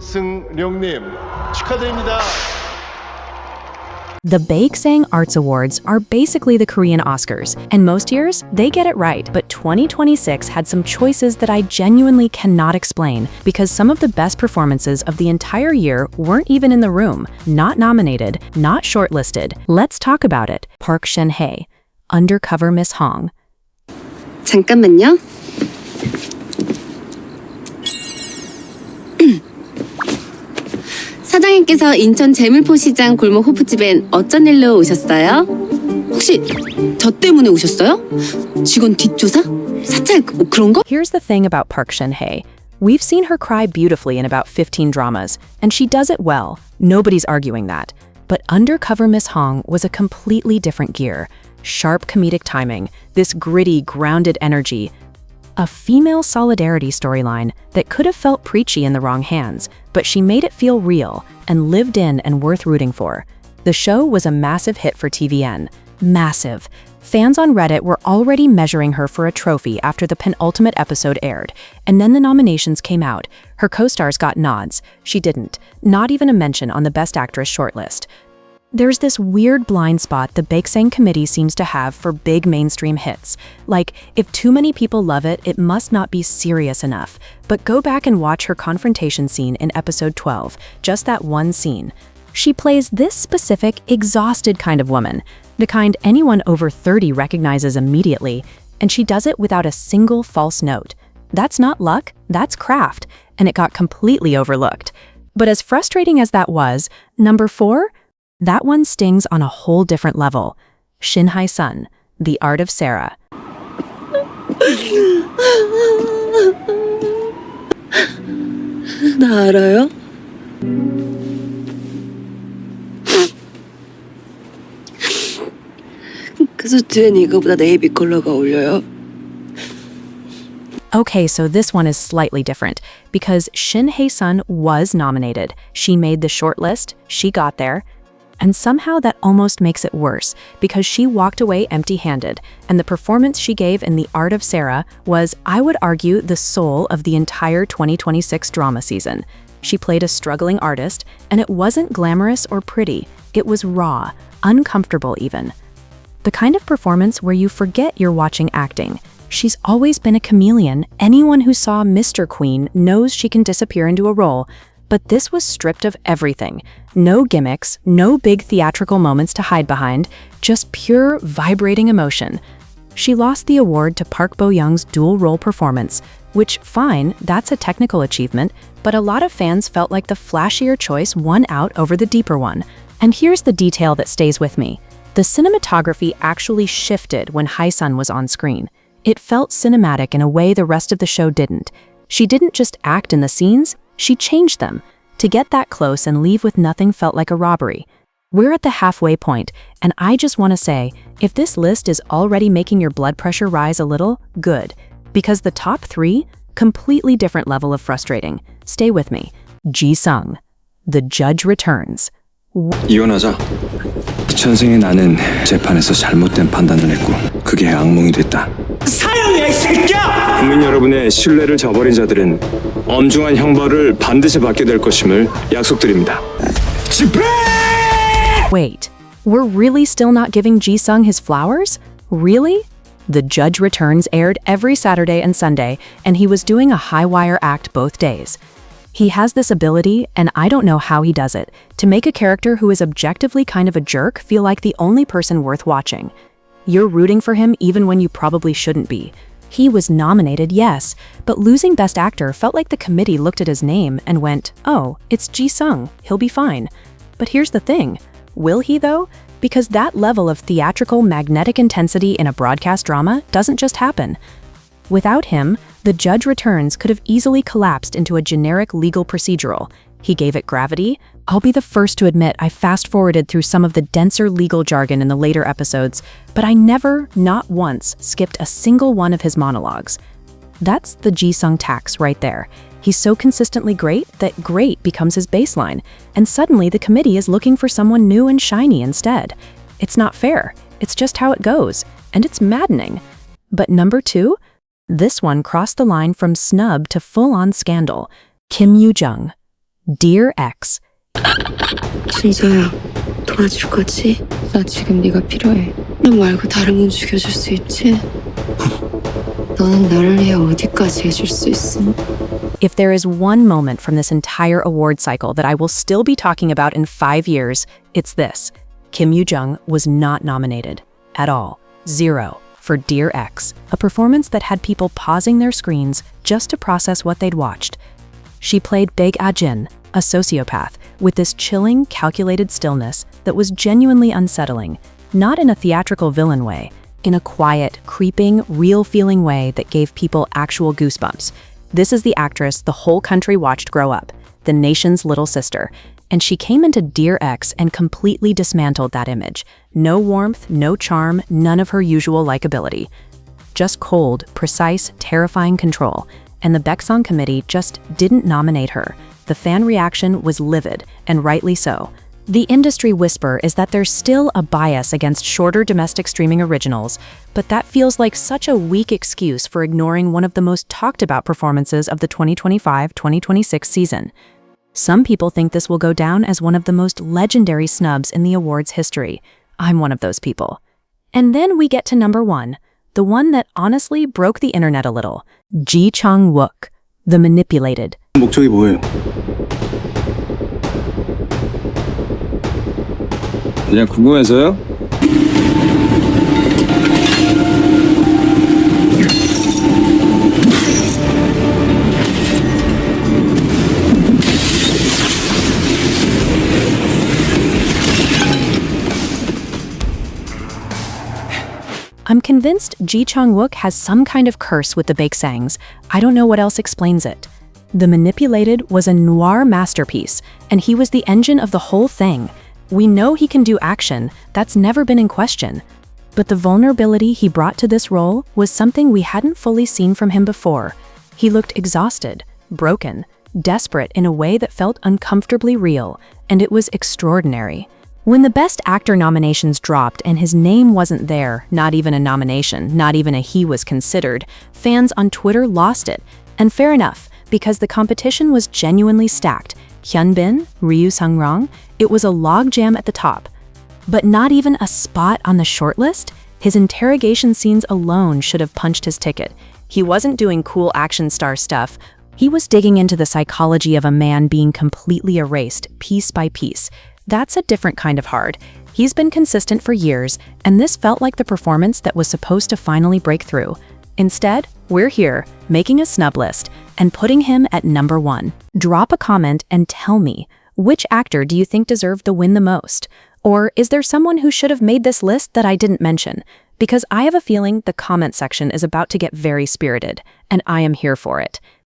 김승룡님 축하드립니다. The Baeksang Arts Awards are basically the Korean Oscars, and most years, they get it right. But 2026 had some choices that I genuinely cannot explain, because some of the best performances of the entire year weren't even in the room, not nominated, not shortlisted. Let's talk about it. Park Shin-hye, Undercover Miss Hong. 잠깐만요. 사장님께서 인천 재물포시장 골목 호프집엔 어쩐 일로 오셨어요? 혹시 저 때문에 오셨어요? 직원 뒷조사? 사찰 그런 거? Here's the thing about Park Shin-hye. We've seen her cry beautifully in about 15 dramas, and she does it well. Nobody's arguing that. But Undercover Miss Hong was a completely different gear. Sharp comedic timing, this gritty, grounded energy. A female solidarity storyline that could have felt preachy in the wrong hands, but she made it feel real and lived in and worth rooting for. The show was a massive hit for TVN. Massive. Fans on Reddit were already measuring her for a trophy after the penultimate episode aired, and then the nominations came out. Her co-stars got nods. She didn't. Not even a mention on the Best Actress shortlist. There's this weird blind spot the Baeksang committee seems to have for big mainstream hits. Like, if too many people love it, it must not be serious enough. But go back and watch her confrontation scene in episode 12, just that one scene. She plays this specific, exhausted kind of woman, the kind anyone over 30 recognizes immediately, and she does it without a single false note. That's not luck, that's craft, and it got completely overlooked. But as frustrating as that was, number 4? That one stings on a whole different level. Shin-hye-sun, The Art of Sarah. 나 알아요? 그래서 뒤엔 이거보다 네이비 컬러가 어울려요. Okay, so this one is slightly different, because Shin-hye-sun was nominated. She made the shortlist, she got there, and somehow that almost makes it worse, because she walked away empty-handed, and the performance she gave in The Art of Sarah was, I would argue, the soul of the entire 2026 drama season. She played a struggling artist, and it wasn't glamorous or pretty. It was raw, uncomfortable even. The kind of performance where you forget you're watching acting. She's always been a chameleon. Anyone who saw Mr. Queen knows she can disappear into a role. But this was stripped of everything. No gimmicks, no big theatrical moments to hide behind, just pure, vibrating emotion. She lost the award to Park Bo-young's dual-role performance, which, fine, that's a technical achievement, but a lot of fans felt like the flashier choice won out over the deeper one. And here's the detail that stays with me. The cinematography actually shifted when Hye-sun was on screen. It felt cinematic in a way the rest of the show didn't. She didn't just act in the scenes, she changed them. To get that close and leave with nothing felt like a robbery. We're at the halfway point, and I just want to say, if this list is already making your blood pressure rise a little, good. Because the top 3, completely different level of frustrating. Stay with me. Ji-sung, The Judge Returns. 이혼하자. 천생의 나는 재판에서 잘못된 판단을 했고 그게 악몽이 됐다. 사형이야 이 새끼야! 국민 여러분의 신뢰를 저버린 자들은 엄중한 형벌을 반드시 받게 될 것임을 약속드립니다. 집회! Wait, we're really still not giving Ji-sung his flowers? Really? The Judge Returns aired every Saturday and Sunday, and he was doing a high-wire act both days. He has this ability, and I don't know how he does it, to make a character who is objectively kind of a jerk feel like the only person worth watching. You're rooting for him even when you probably shouldn't be. He was nominated, yes, but losing Best Actor felt like the committee looked at his name and went, oh, it's Ji-sung, he'll be fine. But here's the thing. Will he, though? Because that level of theatrical magnetic intensity in a broadcast drama doesn't just happen. Without him, The Judge Returns could have easily collapsed into a generic legal procedural. He gave it gravity. I'll be the first to admit I fast-forwarded through some of the denser legal jargon in the later episodes, but I never, not once, skipped a single one of his monologues. That's the Ji-sung tax right there. He's so consistently great that great becomes his baseline, and suddenly the committee is looking for someone new and shiny instead. It's not fair. It's just how it goes, and it's maddening. But number 2? This one crossed the line from snub to full-on scandal. Yoo-jung, Dear X. 진서야, 도와줄 거지? 나 지금 네가 필요해. 너 말고 다른 건 죽여줄 수 있지? 너는 나를 위해 어디까지 해줄 수 있어? If there is one moment from this entire award cycle that I will still be talking about in 5 years, it's this. Kim Yoo-jung was not nominated. At all. 0. For Dear X, a performance that had people pausing their screens just to process what they'd watched. She played Baeksang, a sociopath, with this chilling, calculated stillness that was genuinely unsettling, not in a theatrical villain way, in a quiet, creeping, real-feeling way that gave people actual goosebumps. This is the actress the whole country watched grow up, the nation's little sister, and she came into Dear X and completely dismantled that image. No warmth, no charm, none of her usual likability. Just cold, precise, terrifying control. And the Baeksang committee just didn't nominate her. The fan reaction was livid, and rightly so. The industry whisper is that there's still a bias against shorter domestic streaming originals, but that feels like such a weak excuse for ignoring one of the most talked about performances of the 2025-2026 season. Some people think this will go down as one of the most legendary snubs in the awards history. I'm one of those people. And then we get to number 1, the one that honestly broke the internet a little. Chang-wook, The Manipulated. 목적이 뭐예요? 그냥 궁금해서요? I'm convinced Chang-wook has some kind of curse with the Baeksangs. I don't know what else explains it. The Manipulated was a noir masterpiece, and he was the engine of the whole thing. We know he can do action, that's never been in question. But the vulnerability he brought to this role was something we hadn't fully seen from him before. He looked exhausted, broken, desperate in a way that felt uncomfortably real, and it was extraordinary. When the Best Actor nominations dropped and his name wasn't there, not even a nomination, not even a he was considered, fans on Twitter lost it. And fair enough, because the competition was genuinely stacked. Hyunbin, Ryu Sang-rang, it was a logjam at the top. But not even a spot on the shortlist? His interrogation scenes alone should have punched his ticket. He wasn't doing cool action star stuff. He was digging into the psychology of a man being completely erased, piece by piece. That's a different kind of hard. He's been consistent for years, and this felt like the performance that was supposed to finally break through. Instead, we're here, making a snub list, and putting him at number 1. Drop a comment and tell me, which actor do you think deserved the win the most? Or is there someone who should have made this list that I didn't mention? Because I have a feeling the comment section is about to get very spirited, and I am here for it.